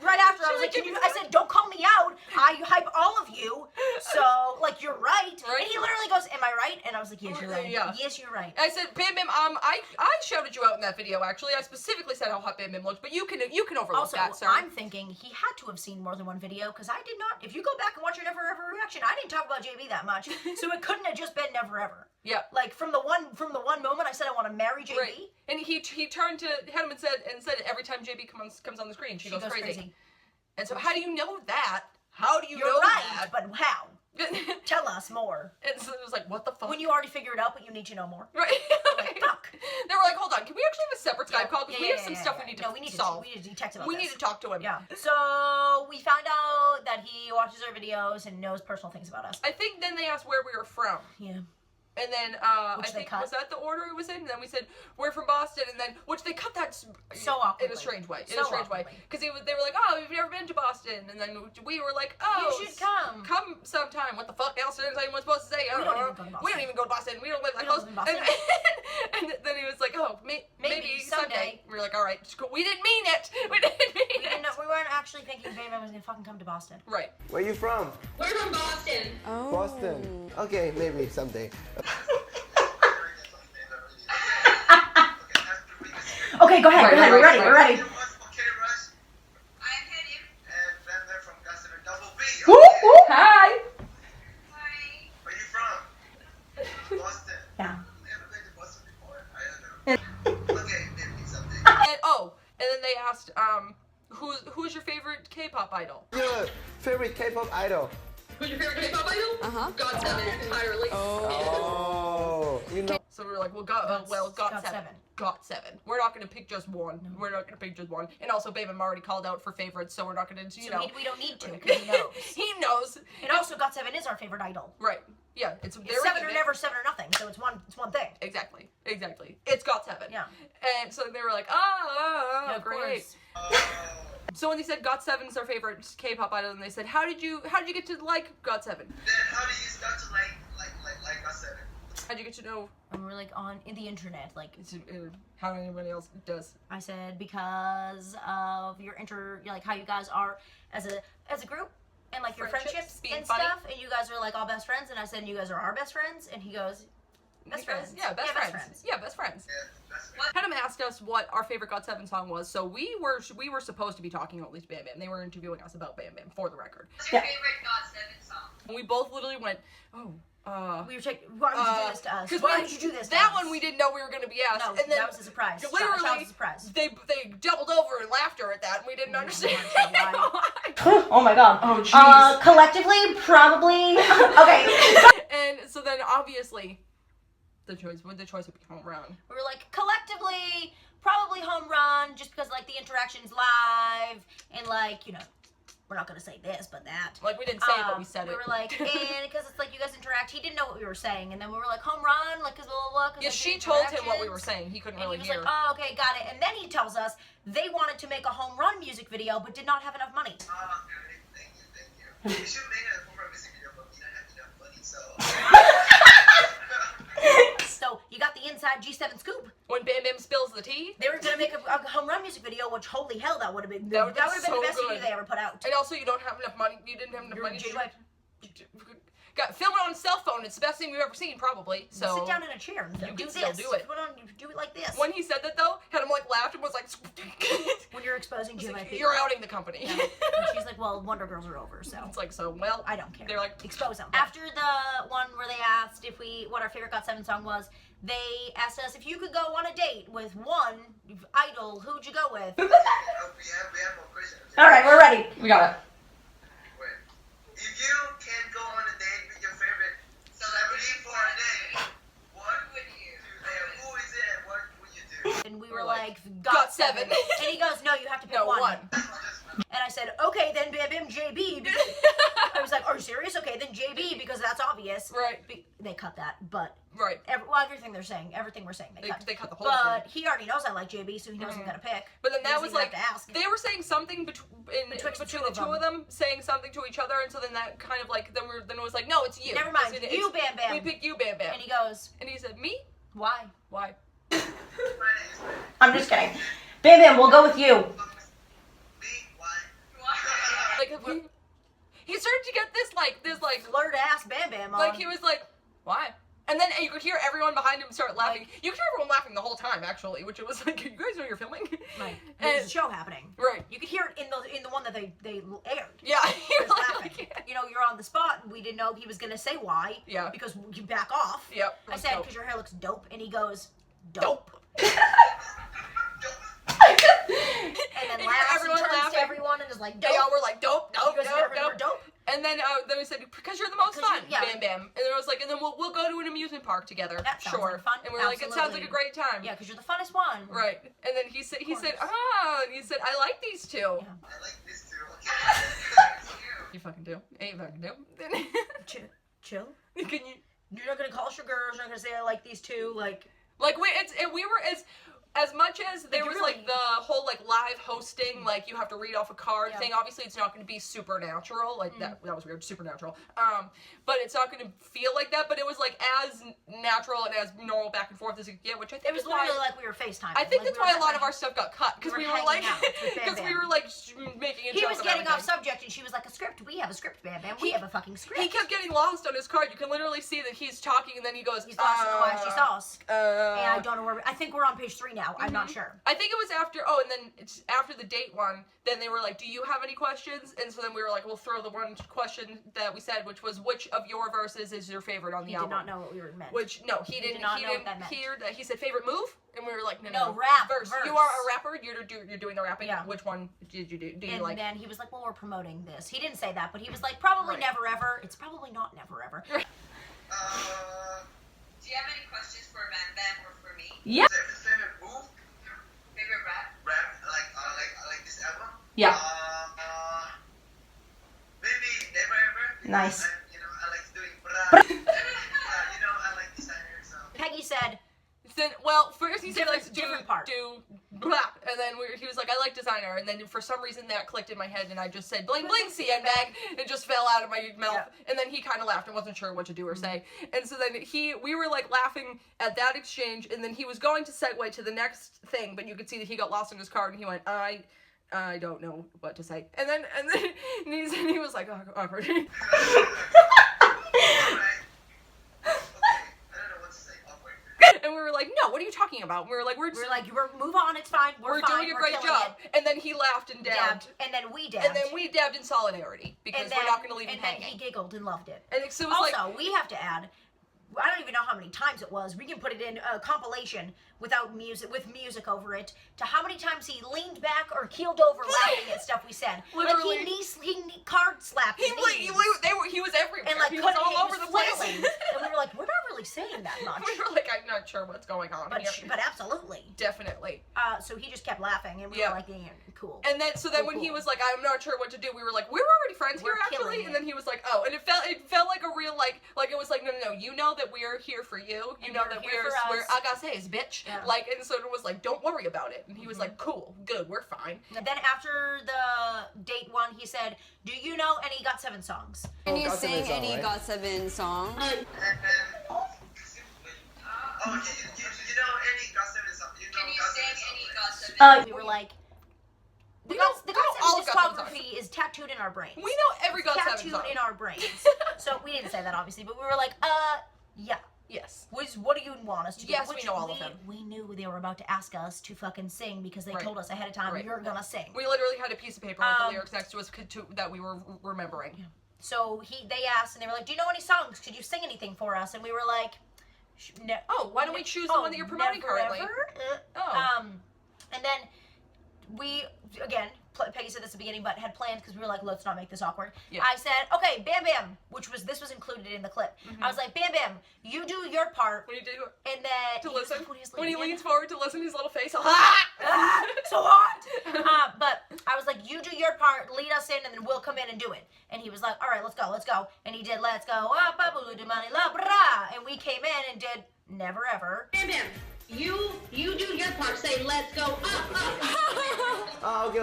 Speaker 1: Right after, I was like, I said, don't call me out. I hype all of you. So, like, you're right.
Speaker 2: Right.
Speaker 1: And he literally goes, am I right? And I was like, yes, you're right.
Speaker 2: Yeah.
Speaker 1: Yes, you're right.
Speaker 2: I said, BamBam, I shouted you out in that video, actually. I specifically said how hot BamBam looked, but you can overlook
Speaker 1: Also,
Speaker 2: that, sir.
Speaker 1: I'm thinking he had to have seen more than one video because I did not. If you go back and watch your Never Ever reaction, I didn't talk about JB that much, so it couldn't have just been Never Ever.
Speaker 2: Yeah.
Speaker 1: Like from the one moment I said I want to marry JB.
Speaker 2: Right. And he turned to him and said every time JB comes on the screen, she goes crazy. And so how do you know that? How do you
Speaker 1: You're
Speaker 2: know
Speaker 1: right,
Speaker 2: that?
Speaker 1: but how? Tell us more.
Speaker 2: And so it was like, what the fuck?
Speaker 1: When you already figured it out, but you need to know more.
Speaker 2: Right.
Speaker 1: Like, fuck.
Speaker 2: They were like, hold on, can we actually have a separate Skype call? Because we have some stuff we need to solve.
Speaker 1: We need to text about
Speaker 2: We
Speaker 1: this.
Speaker 2: need to talk to him.
Speaker 1: Yeah. So we found out that he watches our videos and knows personal things about us.
Speaker 2: I think then they asked where we were from.
Speaker 1: Yeah.
Speaker 2: And then
Speaker 1: Which
Speaker 2: I
Speaker 1: they
Speaker 2: think
Speaker 1: cut.
Speaker 2: was that the order it was in? And then we said we're from Boston, and then which they cut that
Speaker 1: So awkwardly.
Speaker 2: in a strange way.
Speaker 1: So awkwardly.
Speaker 2: Because they were like, oh, we've never been to Boston, and then we were like, oh,
Speaker 1: You should come.
Speaker 2: Come sometime. What the fuck else is anyone supposed to say?
Speaker 1: We don't even go to Boston.
Speaker 2: We don't even go to Boston. We don't live that
Speaker 1: We
Speaker 2: close.
Speaker 1: don't live in Boston.
Speaker 2: And then he was like, oh, maybe
Speaker 1: someday.
Speaker 2: We were like, all right, we didn't mean it. We didn't mean it.
Speaker 1: We weren't actually thinking BamBam was gonna fucking come to Boston.
Speaker 2: Right.
Speaker 4: Where you from?
Speaker 5: We're from Boston.
Speaker 6: Oh.
Speaker 4: Boston. Okay, maybe someday.
Speaker 1: Okay, go ahead.
Speaker 2: Right,
Speaker 1: go ahead.
Speaker 2: right,
Speaker 1: We're ready.
Speaker 2: right.
Speaker 1: We're ready.
Speaker 3: Okay, Rush.
Speaker 5: I'm Hetty.
Speaker 3: And BamBam from Customer Double B.
Speaker 1: Woo,
Speaker 3: Okay.
Speaker 1: woo. Hi.
Speaker 5: Hi.
Speaker 3: Where you from? Boston.
Speaker 1: Yeah.
Speaker 3: Never been to Boston before? I don't know. Okay, maybe someday.
Speaker 2: And then they asked, who's your favorite K-pop idol?
Speaker 4: Your favorite K-pop idol?
Speaker 5: Who's your favorite K-pop idol?
Speaker 6: Uh-huh.
Speaker 5: GOT7 entirely.
Speaker 4: Oh, you know.
Speaker 2: So we were like, well, got
Speaker 1: Got
Speaker 2: seven.
Speaker 1: seven.
Speaker 2: Got seven. We're not going to pick just one. We're not going to pick just one. And also, BamBam already called out for favorites, so we're not going to,
Speaker 1: So we don't need to because he knows.
Speaker 2: He knows.
Speaker 1: And also, GOT7 is our favorite idol.
Speaker 2: Right. Yeah. It's
Speaker 1: Seven or never, seven or nothing. So it's one thing.
Speaker 2: Exactly. It's got seven.
Speaker 1: Yeah.
Speaker 2: And so they were like, oh,
Speaker 1: Yeah, of
Speaker 2: great.
Speaker 1: course.
Speaker 2: So when they said GOT7's our favorite K-pop idol, and they said, how did you get to like GOT7?
Speaker 3: Then how do you start to like us?
Speaker 2: How'd you get to know
Speaker 1: And we're like in the internet, like
Speaker 2: how anybody else does?
Speaker 1: I said, because of your like how you guys are as a group and like your friendships
Speaker 2: being
Speaker 1: and
Speaker 2: funny.
Speaker 1: stuff, and you guys are like all best friends, and I said, and you guys are our best friends, and he goes, best friends.
Speaker 2: Yeah, best friends. Yeah, best friends.
Speaker 3: Yeah, that's right.
Speaker 2: Adam asked us what our favorite GOT7 song was, so we were supposed to be talking at least BamBam. They were interviewing us about BamBam, for the record.
Speaker 5: What's your favorite GOT7 song?
Speaker 2: And we both literally went, oh,
Speaker 1: We were checking. Why would you do this to us?
Speaker 2: 'cause
Speaker 1: Why would you do this? To
Speaker 2: That
Speaker 1: us?
Speaker 2: one we didn't know we were going to be asked.
Speaker 1: No,
Speaker 2: and then
Speaker 1: that was a surprise. That
Speaker 2: Literally,
Speaker 1: was a surprise.
Speaker 2: They doubled over in laughter at that, and we didn't understand
Speaker 1: understand
Speaker 2: why.
Speaker 1: Oh my god.
Speaker 2: Oh, jeez.
Speaker 1: Collectively, probably. Okay.
Speaker 2: And so then obviously, the choice would be Home Run.
Speaker 1: We were like, collectively, probably Home Run, just because like the interaction's live, and like, you know, we're not gonna say this, but that.
Speaker 2: Like we didn't say it, but we said
Speaker 1: We
Speaker 2: it.
Speaker 1: were like, and because it's like you guys interact, he didn't know what we were saying, and then we were like, Home Run, like, cause blah blah blah.
Speaker 2: Yeah, she told him what we were saying. He couldn't
Speaker 1: And
Speaker 2: really
Speaker 1: he was
Speaker 2: hear.
Speaker 1: like, oh, okay, got it. And then he tells us they wanted to make a Home Run music video, but did not have enough money.
Speaker 3: Okay, thank you. You should make a former music video, but we don't have enough money, so.
Speaker 1: So you got the inside G7 scoop.
Speaker 2: When BamBam spills the tea.
Speaker 1: They were gonna make a Home Run music video, which holy hell, that would have been
Speaker 2: That would've been
Speaker 1: the
Speaker 2: so
Speaker 1: best
Speaker 2: good.
Speaker 1: video they ever put out.
Speaker 2: And also, you don't have enough money. You didn't have enough
Speaker 1: You're
Speaker 2: money.
Speaker 1: J-White.
Speaker 2: Got film it on a cell phone. It's the best thing we've ever seen, probably. So
Speaker 1: Sit down in a chair and
Speaker 2: You
Speaker 1: do
Speaker 2: can
Speaker 1: this.
Speaker 2: still do it.
Speaker 1: Put on, do it like this.
Speaker 2: when he said that though, had him like laughed and was like,
Speaker 1: When you're exposing
Speaker 2: It's like,
Speaker 1: J-White.
Speaker 2: "You're outing the company."
Speaker 1: Yeah. And she's like, well, Wonder Girls are over, so
Speaker 2: It's like, so well.
Speaker 1: I don't care.
Speaker 2: They're like,
Speaker 1: expose them. After the one where they asked if what our favorite GOT7 song was. They asked us if you could go on a date with one idol, who'd you go with?
Speaker 3: We have more questions.
Speaker 1: All right, we're ready.
Speaker 2: We got it.
Speaker 3: Wait. If you can go on a date with your favorite celebrity for a day, what would you do? Who is it and what would you do?
Speaker 1: And we were like,
Speaker 2: GOT7.
Speaker 1: And he goes, no, you have to pick
Speaker 2: No,
Speaker 1: one.
Speaker 2: one.
Speaker 1: And I said, okay, then BamBam JB. Because I was like, are you serious? Okay, then JB, because that's obvious.
Speaker 2: Right.
Speaker 1: They cut that, but
Speaker 2: Right.
Speaker 1: everything we're saying, they cut.
Speaker 2: They cut the whole
Speaker 1: But
Speaker 2: thing.
Speaker 1: he already knows I like JB, so he knows I'm gonna pick.
Speaker 2: But then
Speaker 1: He
Speaker 2: that
Speaker 1: doesn't
Speaker 2: was
Speaker 1: even
Speaker 2: like,
Speaker 1: have to ask.
Speaker 2: they were saying something between
Speaker 1: Betwixt
Speaker 2: the
Speaker 1: the
Speaker 2: two of them, saying something to each other, and so then that kind of like, then it was like, no, it's you.
Speaker 1: Never mind,
Speaker 2: It's-
Speaker 1: you BamBam.
Speaker 2: We pick you, BamBam.
Speaker 1: And he goes,
Speaker 2: And he said, me?
Speaker 1: why?
Speaker 2: Why?
Speaker 1: I'm just kidding. BamBam, we'll go with you.
Speaker 3: Me? Why?
Speaker 2: Like, he started to get this like,
Speaker 1: Flirt ass BamBam on.
Speaker 2: like he was like, why? And then you could hear everyone behind him start laughing. You could hear everyone laughing the whole time, actually, which it was like, you guys know you're filming?
Speaker 1: Right.
Speaker 2: And-
Speaker 1: There's a show happening.
Speaker 2: Right.
Speaker 1: You could hear it in the one that they aired.
Speaker 2: Yeah. You're
Speaker 1: Just
Speaker 2: like,
Speaker 1: laughing. You know, you're on the spot. We didn't know he was gonna say why.
Speaker 2: Yeah.
Speaker 1: Because you back off.
Speaker 2: Yep.
Speaker 1: I said, because your hair looks dope, and he goes,
Speaker 2: dope.
Speaker 1: And then
Speaker 2: And
Speaker 1: laughs
Speaker 2: everyone
Speaker 1: and turns
Speaker 2: laughing.
Speaker 1: to everyone and is like, dope.
Speaker 2: They all were like, dope, dope,
Speaker 1: He goes,
Speaker 2: dope,
Speaker 1: "Never
Speaker 2: dope.
Speaker 1: dope."
Speaker 2: And then we said, because you're the most
Speaker 1: 'Cause
Speaker 2: fun,
Speaker 1: you- yeah.
Speaker 2: Bam Bam. And then it was like, and then we'll go to an amusement park together.
Speaker 1: That sounds
Speaker 2: Sure.
Speaker 1: like fun.
Speaker 2: And we were like, it sounds like a
Speaker 1: Absolutely.
Speaker 2: great time.
Speaker 1: Yeah, because you're the funnest one.
Speaker 2: Right. And then he said,
Speaker 1: course.
Speaker 2: and he said, I like these two.
Speaker 1: Yeah.
Speaker 3: I like this too. Okay.
Speaker 2: You fucking do. You fucking do.
Speaker 1: Chill.
Speaker 2: Can you?
Speaker 1: You're not gonna call us your girls. You're not gonna say I like these two. Like,
Speaker 2: We were as much as there was
Speaker 1: really-
Speaker 2: like the whole like live hosting, like you have to read off a card
Speaker 1: Yeah.
Speaker 2: thing. Obviously, it's not going to be supernatural. Like that was weird, supernatural. But it's not going to feel like that. But it was like as natural and as normal back and forth as it could get, which I think
Speaker 1: it was
Speaker 2: is why.
Speaker 1: literally like we were FaceTiming.
Speaker 2: I think
Speaker 1: Like,
Speaker 2: that's
Speaker 1: we were
Speaker 2: why a lot of
Speaker 1: hanging-
Speaker 2: our stuff got cut because
Speaker 1: we
Speaker 2: we
Speaker 1: were
Speaker 2: were like
Speaker 1: hanging out with Bam
Speaker 2: because we
Speaker 1: Bam.
Speaker 2: were like making a
Speaker 1: He
Speaker 2: joke
Speaker 1: was
Speaker 2: of
Speaker 1: getting off
Speaker 2: everything.
Speaker 1: subject, and she was like, "A script? We have a script, BamBam. We have a fucking script."
Speaker 2: He kept getting lost on his card. You can literally see that he's talking, and then he goes,
Speaker 1: He's lost in the YSG sauce. And I
Speaker 2: And
Speaker 1: don't know where. I think we're on page 3 now. I'm not sure.
Speaker 2: I think it was after. Oh, and then it's after the date one. Then they were like, "Do you have any questions?" And so then we were like, "We'll throw the one question that we said, which was, which of your verses is your favorite on the
Speaker 1: He
Speaker 2: album?"
Speaker 1: did not know what we were meant.
Speaker 2: Which no, he didn't.
Speaker 1: did not
Speaker 2: he
Speaker 1: know what
Speaker 2: didn't
Speaker 1: that meant.
Speaker 2: hear that. He said favorite move, and we were like, "No,
Speaker 1: No, rap,
Speaker 2: verse.
Speaker 1: verse.
Speaker 2: You are a rapper. You're doing the rapping.
Speaker 1: Yeah.
Speaker 2: Which one did you do? Do you
Speaker 1: And
Speaker 2: like?"
Speaker 1: then he was like, "Well, we're promoting this." He didn't say that, but he was like, "Probably
Speaker 2: Right.
Speaker 1: never ever." It's probably not never ever.
Speaker 5: Do you have any questions for BamBam or for me?
Speaker 2: Yeah.
Speaker 3: Favorite move?
Speaker 5: Favorite rap?
Speaker 3: Rap? Like this album?
Speaker 2: Yeah.
Speaker 3: Maybe Never Ever. because
Speaker 1: Nice.
Speaker 3: I like doing bra. I like designer, so.
Speaker 1: Peggy said,
Speaker 2: Then, well, first he said
Speaker 1: Different-
Speaker 2: like
Speaker 1: different part.
Speaker 2: do blah, and then he was like, I like designer, and then for some reason that clicked in my head, and I just said bling bling CN bag, and it just fell out of my mouth,
Speaker 1: Yeah.
Speaker 2: and then he kind of laughed and wasn't sure what to do or say, and so then we were like laughing at that exchange, and then he was going to segue to the next thing, but you could see that he got lost in his card, and he went, I don't know what to say, and then he was like, oh, awkward.
Speaker 3: Alright. Okay. I don't know what to say. Awkward.
Speaker 2: And we were like, no, what are you talking about? And we were like,
Speaker 1: "We're like, move on. It's fine. We're fine.
Speaker 2: doing a
Speaker 1: we're
Speaker 2: great
Speaker 1: killing
Speaker 2: job.
Speaker 1: it."
Speaker 2: And then he laughed and dabbed.
Speaker 1: And then we dabbed.
Speaker 2: And then we dabbed in solidarity because
Speaker 1: And then-
Speaker 2: we're not going to leave him
Speaker 1: And then
Speaker 2: hanging.
Speaker 1: he giggled and loved it.
Speaker 2: And so it was
Speaker 1: Also, we have to add, I don't even know how many times it was. We can put it in a compilation without music, with music over it, to how many times he leaned back or keeled over laughing at stuff we said.
Speaker 2: Literally.
Speaker 1: Like he card slapped his knees.
Speaker 2: he was everywhere.
Speaker 1: And like
Speaker 2: he was all
Speaker 1: he
Speaker 2: over
Speaker 1: was
Speaker 2: the place.
Speaker 1: flailing. And we were like, we're not really saying that much.
Speaker 2: We were like, I'm not sure what's going on
Speaker 1: But,
Speaker 2: here.
Speaker 1: but absolutely.
Speaker 2: Definitely.
Speaker 1: So he just kept laughing, and we
Speaker 2: Yeah.
Speaker 1: were like, yeah, cool.
Speaker 2: And then so then when he
Speaker 1: Cool.
Speaker 2: was like, I'm not sure what to do, we were like, we're already friends
Speaker 1: We're
Speaker 2: here actually.
Speaker 1: killing
Speaker 2: And
Speaker 1: it.
Speaker 2: then he was like, oh, and it felt like a real like it was like, no, you know that we're here for you. You
Speaker 1: And
Speaker 2: know
Speaker 1: you're
Speaker 2: that
Speaker 1: here
Speaker 2: we're
Speaker 1: for us.
Speaker 2: agases, bitch.
Speaker 1: Yeah.
Speaker 2: Like, and so it was like, don't worry about it. And he was like, cool, good, we're fine.
Speaker 1: And then after the date one, he said, do you know any GOT7 songs?
Speaker 6: Can you
Speaker 4: GOT7
Speaker 6: sing
Speaker 4: song,
Speaker 6: any
Speaker 4: right?
Speaker 6: GOT7 song?
Speaker 3: And then, oh, you know any GOT7 song? You know
Speaker 5: Can you
Speaker 3: GOT7
Speaker 5: sing
Speaker 3: song,
Speaker 5: any
Speaker 3: right?
Speaker 5: gossip?
Speaker 1: We were like, the
Speaker 2: know all
Speaker 1: GOT7
Speaker 2: of GOT7 songs.
Speaker 1: discography is tattooed in our brains.
Speaker 2: We know every
Speaker 1: It's
Speaker 2: GOT7
Speaker 1: tattooed
Speaker 2: song.
Speaker 1: in our brains. So we didn't say that obviously, but we were like, yeah.
Speaker 2: Yes.
Speaker 1: What do you want us to do?
Speaker 2: Yes, we
Speaker 1: Which
Speaker 2: know all of them.
Speaker 1: We knew they were about to ask us to fucking sing because they
Speaker 2: Right.
Speaker 1: told us ahead of time,
Speaker 2: Right.
Speaker 1: you're gonna sing.
Speaker 2: We literally had a piece of paper with the
Speaker 1: Um,
Speaker 2: lyrics next to us that we were remembering.
Speaker 1: So they asked, and they were like, "Do you know any songs? Could you sing anything for us?" And we were like,
Speaker 2: why don't we choose the one that you're promoting
Speaker 1: never,
Speaker 2: currently?
Speaker 1: ever. And then we, again, Peggy said this at the beginning, but had planned because we were like, let's not make this awkward.
Speaker 2: Yeah.
Speaker 1: I said, okay, BamBam, this was included in the clip. I was like, BamBam, you do your part.
Speaker 2: When you do
Speaker 1: And then
Speaker 2: to listen,
Speaker 1: was
Speaker 2: when he
Speaker 1: leaning in.
Speaker 2: leans forward to listen, his little face.
Speaker 1: So hot. But I was like, you do your part, lead us in, and then we'll come in and do it. And he was like, all right, let's go. And he did Let's Go. And we came in and did Never Ever.
Speaker 6: BamBam, you do your part. Say, let's go up.
Speaker 4: Oh, okay.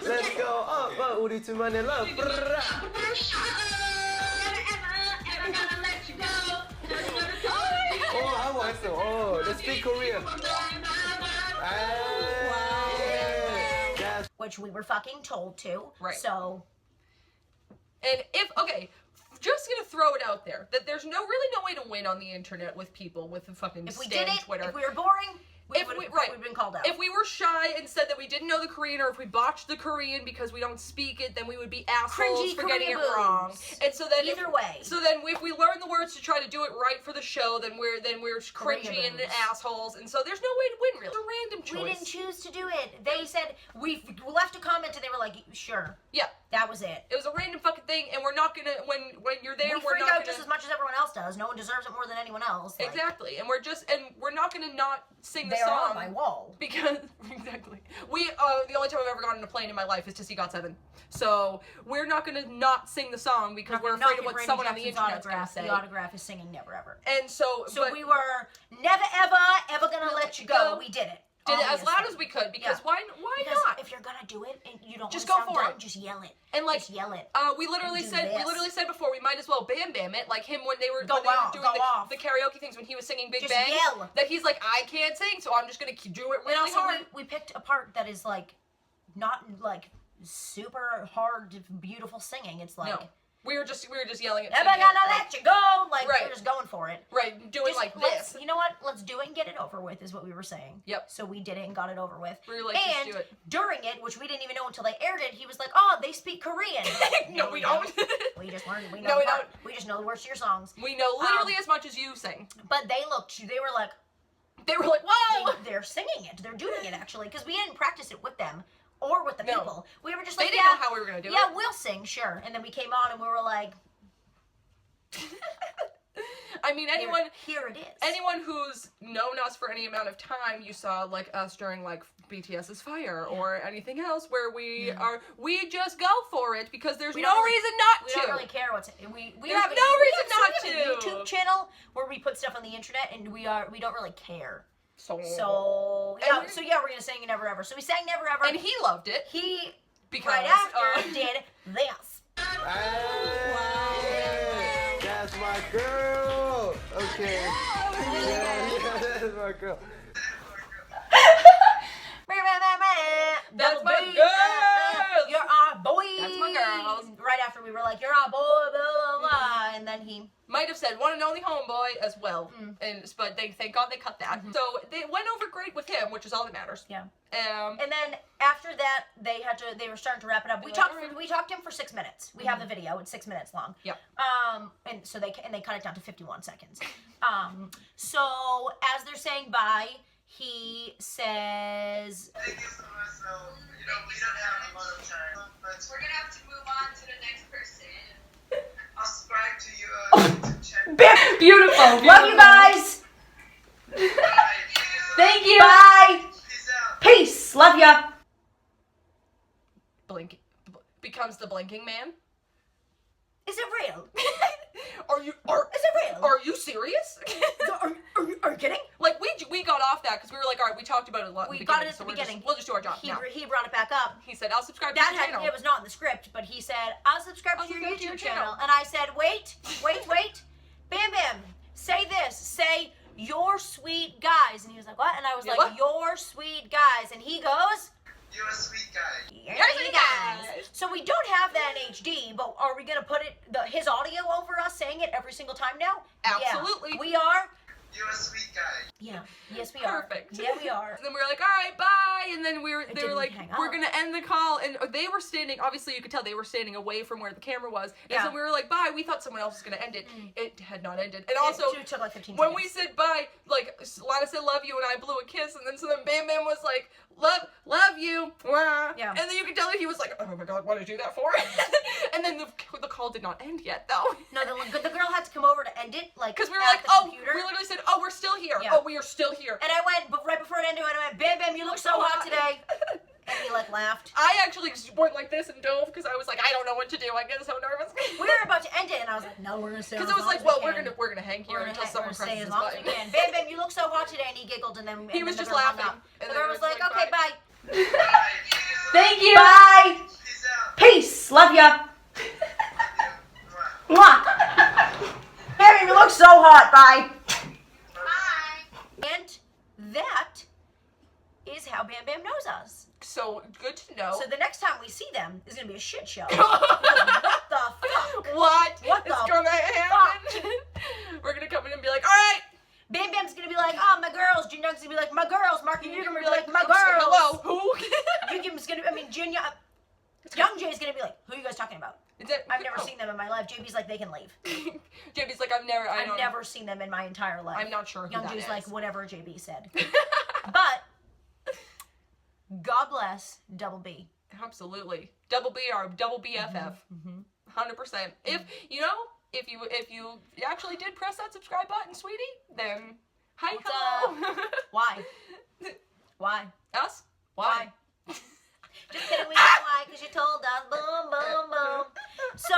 Speaker 4: Let's go up. 우리 둘만의 love.
Speaker 6: Never ever gonna let you go.
Speaker 4: 한번 했어. Let's speak Korean. Yes.
Speaker 1: Which we were fucking told to.
Speaker 2: Right.
Speaker 1: So.
Speaker 2: And just gonna throw it out there that there's really no way to win on the internet with people with the fucking
Speaker 1: If we
Speaker 2: Stan
Speaker 1: did it,
Speaker 2: Twitter.
Speaker 1: if we were boring, we'd been called out.
Speaker 2: If we were shy and said that we didn't know the Korean, or if we botched the Korean because we don't speak it, then we would be assholes
Speaker 1: Cringy
Speaker 2: for getting it
Speaker 1: Korean
Speaker 2: wrong.
Speaker 1: boobs.
Speaker 2: And so then
Speaker 1: Either way.
Speaker 2: So then if we learn the words to try to do it right for the show, then we're cringy and
Speaker 1: boobs.
Speaker 2: assholes. And so there's no way to win really. It's a random choice.
Speaker 1: We didn't choose to do it. They said, we left a comment and they were like, sure.
Speaker 2: Yeah.
Speaker 1: That was it.
Speaker 2: It was a random fucking thing, and we're not gonna when you're there.
Speaker 1: We
Speaker 2: we're
Speaker 1: freak
Speaker 2: not
Speaker 1: out
Speaker 2: gonna,
Speaker 1: just as much as everyone else does. No one deserves it more than anyone else. Like,
Speaker 2: exactly, and we're not gonna not sing the
Speaker 1: they're
Speaker 2: song
Speaker 1: on my wall.
Speaker 2: because exactly the only time I've ever gotten on a plane in my life is to see GOT7. So we're not gonna not sing the song because we're afraid of what someone on the internet's gonna say.
Speaker 1: The autograph is singing Never Ever.
Speaker 2: And so
Speaker 1: we were never ever gonna let you go. We did it.
Speaker 2: Did it as
Speaker 1: obviously.
Speaker 2: loud as we could because
Speaker 1: Yeah.
Speaker 2: why
Speaker 1: Because
Speaker 2: not?
Speaker 1: if you're gonna do it and you don't
Speaker 2: Just
Speaker 1: wanna
Speaker 2: go
Speaker 1: sound
Speaker 2: for
Speaker 1: dumb,
Speaker 2: it.
Speaker 1: just yell it.
Speaker 2: And like
Speaker 1: just yell it.
Speaker 2: we literally
Speaker 1: do
Speaker 2: said
Speaker 1: this.
Speaker 2: before we might as well BamBam it, like him when they were
Speaker 1: Go off,
Speaker 2: doing
Speaker 1: go off.
Speaker 2: the karaoke things when he was singing Big
Speaker 1: Just
Speaker 2: Bang.
Speaker 1: yell.
Speaker 2: That he's like, I can't sing, so I'm just gonna do it
Speaker 1: And
Speaker 2: really
Speaker 1: also
Speaker 2: hard.
Speaker 1: we picked a part that is like not like super hard, beautiful singing. It's like
Speaker 2: No. We were just yelling it.
Speaker 1: never
Speaker 2: singing it,
Speaker 1: gonna
Speaker 2: like-
Speaker 1: let you go. Like
Speaker 2: Right.
Speaker 1: we're just going for it.
Speaker 2: Right, doing
Speaker 1: Just
Speaker 2: like
Speaker 1: let's-
Speaker 2: this.
Speaker 1: You know what? Let's do it and get it over with is what we were saying.
Speaker 2: Yep.
Speaker 1: So we did it and got it over with.
Speaker 2: We were like, just
Speaker 1: and
Speaker 2: do it.
Speaker 1: during it, which we didn't even know until they aired it, he was like, "Oh, they speak Korean."
Speaker 2: No, we don't.
Speaker 1: We just learned. We know.
Speaker 2: No, we
Speaker 1: the part.
Speaker 2: don't.
Speaker 1: We just know the words to your songs.
Speaker 2: We know literally as much as you sing.
Speaker 1: But they looked. They were like,
Speaker 2: They were like, whoa!
Speaker 1: they're singing it. They're doing it actually because we didn't practice it with them or with the
Speaker 2: No.
Speaker 1: people. We were just
Speaker 2: They
Speaker 1: like,
Speaker 2: didn't
Speaker 1: yeah,
Speaker 2: know how we were gonna do
Speaker 1: yeah,
Speaker 2: it.
Speaker 1: we'll sing, sure. And then we came on and we were like,
Speaker 2: I mean,
Speaker 1: here it is.
Speaker 2: anyone who's known us for any amount of time, you saw like us during like BTS's Fire or anything else where we just go for it because there's
Speaker 1: We
Speaker 2: no
Speaker 1: don't really-
Speaker 2: reason not
Speaker 1: We
Speaker 2: to.
Speaker 1: don't really care what's we
Speaker 2: There's
Speaker 1: have
Speaker 2: no
Speaker 1: we
Speaker 2: reason
Speaker 1: have
Speaker 2: not
Speaker 1: a
Speaker 2: to.
Speaker 1: YouTube channel where we put stuff on the internet and we don't really care.
Speaker 2: So
Speaker 1: Yeah,
Speaker 2: And
Speaker 1: we're gonna sing Never Ever. So we sang Never Ever.
Speaker 2: and he loved it
Speaker 1: he
Speaker 2: because
Speaker 1: right after did this.
Speaker 4: Hey, that's my girl. Okay. Yeah, that's my girl.
Speaker 2: That's
Speaker 1: Double
Speaker 2: my
Speaker 1: B.
Speaker 2: girl.
Speaker 1: You're our boy.
Speaker 2: That's my girls.
Speaker 1: Right after we were like, you're our boy, blah, blah, blah. And then he
Speaker 2: might have said one and only homeboy as well, but thank God they cut that. So they went over great with him, which is all that matters.
Speaker 1: Yeah.
Speaker 2: Um,
Speaker 1: And then after that, they were starting to wrap it up. We
Speaker 2: like,
Speaker 1: talked
Speaker 2: alright.
Speaker 1: we talked to him for 6 minutes. We have the video; it's 6 minutes long.
Speaker 2: Yep.
Speaker 1: And so they cut it down to 51 seconds. So as they're saying bye, he says,
Speaker 3: Thank you so much. So, we don't have a lot of time. But
Speaker 5: We're gonna have to move on to the next person.
Speaker 3: I'll subscribe to your YouTube channel.
Speaker 2: beautiful.
Speaker 1: "Love you guys.
Speaker 2: Thank you.
Speaker 1: Bye.
Speaker 3: Peace out.
Speaker 1: Peace. Love ya."
Speaker 2: Blink becomes the blinking man.
Speaker 1: Is it real?
Speaker 2: Is
Speaker 1: Is it real?
Speaker 2: Are you serious?
Speaker 1: Are you kidding?
Speaker 2: Like we got off that because we were like, all right, we talked about it a lot.
Speaker 1: We
Speaker 2: in the
Speaker 1: got
Speaker 2: beginning,
Speaker 1: it at
Speaker 2: so
Speaker 1: the
Speaker 2: we'll
Speaker 1: beginning.
Speaker 2: We'll just do our job.
Speaker 1: He
Speaker 2: now.
Speaker 1: he brought it back up.
Speaker 2: He said, I'll subscribe to
Speaker 1: That
Speaker 2: your channel.
Speaker 1: it was not in the script, but he said, "I'll subscribe
Speaker 2: I'll
Speaker 1: to your
Speaker 2: subscribe to your
Speaker 1: YouTube
Speaker 2: channel."
Speaker 1: channel." And I said, "Wait, BamBam, say this, say your sweet guys." And he was like, "What?" And I was
Speaker 2: Yeah,
Speaker 1: like,
Speaker 2: what?
Speaker 1: "Your sweet guys." And he goes,
Speaker 3: You're a sweet guy.
Speaker 1: "Your
Speaker 2: Your
Speaker 1: sweet
Speaker 2: sweet
Speaker 1: guys."
Speaker 2: guys.
Speaker 1: So we don't have that in HD, but are we gonna put his audio over us saying it every single time now?
Speaker 2: Absolutely.
Speaker 1: Yeah, we are.
Speaker 3: You're a sweet guy.
Speaker 1: Yeah. Yes, we are.
Speaker 2: Perfect.
Speaker 1: Yeah, we are.
Speaker 2: And then we were like, all right, bye. bye, and then they were
Speaker 1: didn't
Speaker 2: like,
Speaker 1: hang
Speaker 2: we're
Speaker 1: up.
Speaker 2: gonna end the call, and they were standing, obviously you could tell they were standing away from where the camera was, and
Speaker 1: Yeah.
Speaker 2: so we were like, bye, we thought someone else was gonna end it. It had not ended. And also,
Speaker 1: it took like 15
Speaker 2: when
Speaker 1: seconds.
Speaker 2: we said bye, like, Lana said love you, and I blew a kiss, and then so then Bam Bam was like, love you, wah.
Speaker 1: Yeah.
Speaker 2: And then you could tell that he was like, oh my god, what did I do that for? And then the call did not end yet, though.
Speaker 1: No, the girl had to come over to end it, like,
Speaker 2: Because we were
Speaker 1: at
Speaker 2: like,
Speaker 1: the
Speaker 2: oh,
Speaker 1: computer.
Speaker 2: we literally said, oh, we're still here.
Speaker 1: Yeah.
Speaker 2: Oh, we are still here.
Speaker 1: And I went, but right before it ended, I went, Bam Bam, you look so hot today. And he like laughed.
Speaker 2: I actually just went like this and dove because I was like, I don't know what to do. I get so nervous.
Speaker 1: We were about to end it, and I was like, no, we're gonna stay.
Speaker 2: Because
Speaker 1: Because
Speaker 2: it was like, well, we're gonna hang here until someone
Speaker 1: stay
Speaker 2: presses
Speaker 1: as
Speaker 2: his
Speaker 1: long as we
Speaker 2: button.
Speaker 1: can. Bam Bam, you look so hot today, and he giggled, and then
Speaker 2: He
Speaker 1: and
Speaker 2: was
Speaker 1: then
Speaker 2: just
Speaker 1: the girl hung
Speaker 2: laughing,
Speaker 1: up.
Speaker 2: and
Speaker 1: The
Speaker 2: then
Speaker 1: girl
Speaker 2: it
Speaker 1: was
Speaker 2: was
Speaker 1: like,
Speaker 2: like,
Speaker 1: okay, bye.
Speaker 2: Thank you.
Speaker 1: Bye.
Speaker 3: Peace out.
Speaker 1: Peace. Love ya.
Speaker 3: Mwah.
Speaker 1: Mwah. Bam Bam, you look so hot. Bye.
Speaker 5: Bye.
Speaker 1: And that is how Bam Bam knows us.
Speaker 2: So good to know.
Speaker 1: So the next time we see them is gonna be a shit show. What the fuck?
Speaker 2: What?
Speaker 1: What
Speaker 2: is
Speaker 1: the
Speaker 2: gonna happen? We're gonna come in and be like, all right.
Speaker 1: Bam Bam's gonna be like, oh, my girls. Jin Young's gonna be like, my girls. Marky you're gonna be like, my
Speaker 2: I'm sorry,
Speaker 1: girls.
Speaker 2: hello. Who?
Speaker 1: Yukim's gonna, Young Jay's gonna be like, who are you guys talking about?
Speaker 2: Is it-
Speaker 1: I've never
Speaker 2: oh.
Speaker 1: seen them in my life. JB's like, they can leave.
Speaker 2: JB's like, I've
Speaker 1: I've never seen them in my entire life.
Speaker 2: I'm not sure who
Speaker 1: Young
Speaker 2: that
Speaker 1: Jay's
Speaker 2: is.
Speaker 1: like, whatever JB said. But, God bless Double B.
Speaker 2: Absolutely. Double B or double BFF. 100%. If you actually did press that subscribe button, sweetie, then hi,
Speaker 1: What's
Speaker 2: hello.
Speaker 1: Why? Why?
Speaker 2: Us? Why?
Speaker 1: Just kidding, we don't lie because you told us. Boom, boom, boom. So,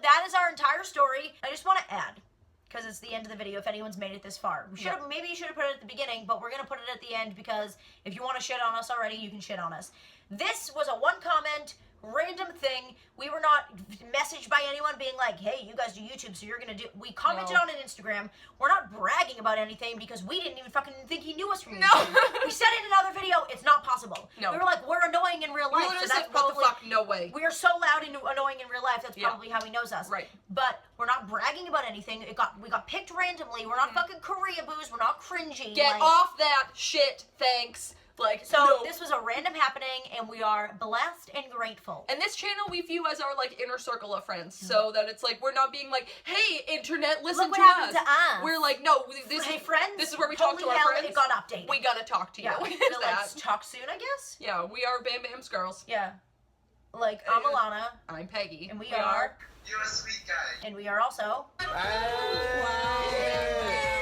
Speaker 1: that is our entire story. I just want to add, because it's the end of the video if anyone's made it this far. Maybe you should have put it at the beginning, but we're going to put it at the end because if you want to shit on us already, you can shit on us. This was a one comment, random thing. We were not messaged by anyone being like, hey, you guys do YouTube, so you're going to do... We commented on an Instagram. We're not bragging about anything because we didn't even fucking think he knew us from YouTube. We said it in another video. It's not possible.
Speaker 2: No.
Speaker 1: We were like, we're annoying in real
Speaker 2: We
Speaker 1: life.
Speaker 2: literally
Speaker 1: So
Speaker 2: said,
Speaker 1: that's
Speaker 2: what the
Speaker 1: probably...
Speaker 2: fuck? No way.
Speaker 1: We are so loud and annoying in real life. That's
Speaker 2: Yeah.
Speaker 1: probably how he knows us.
Speaker 2: Right.
Speaker 1: But we're not bragging about anything. We got picked randomly. We're not fucking Korea boos. We're not cringy.
Speaker 2: Get
Speaker 1: like,
Speaker 2: off that shit, thanks. Like,
Speaker 1: So
Speaker 2: no.
Speaker 1: this was a random happening, and we are blessed and grateful.
Speaker 2: And this channel we view as our, like, inner circle of friends, so that it's like, we're not being like, hey, internet, listen
Speaker 1: Look what
Speaker 2: to
Speaker 1: happened
Speaker 2: us.
Speaker 1: to us.
Speaker 2: We're like, no, this
Speaker 1: Hey
Speaker 2: is
Speaker 1: friends,
Speaker 2: this is where we talk
Speaker 1: holy
Speaker 2: to our
Speaker 1: hell,
Speaker 2: friends.
Speaker 1: It got updated.
Speaker 2: We gotta talk to you.
Speaker 1: Yeah.
Speaker 2: Here's
Speaker 1: So
Speaker 2: that.
Speaker 1: let's talk soon, I guess.
Speaker 2: Yeah, we are Bam Bam's girls.
Speaker 1: Yeah. Like, I'm Alana,
Speaker 2: I'm Peggy.
Speaker 1: and we are,
Speaker 3: You're a sweet guy.
Speaker 1: and we are also.
Speaker 4: Hey,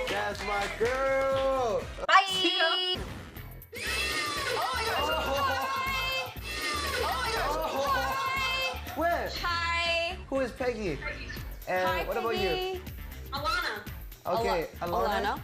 Speaker 4: that's my girl.
Speaker 1: Bye.
Speaker 4: Where?
Speaker 6: Hi.
Speaker 4: Who is Peggy? And what about you?
Speaker 6: Alana.
Speaker 4: Okay,
Speaker 6: Alana.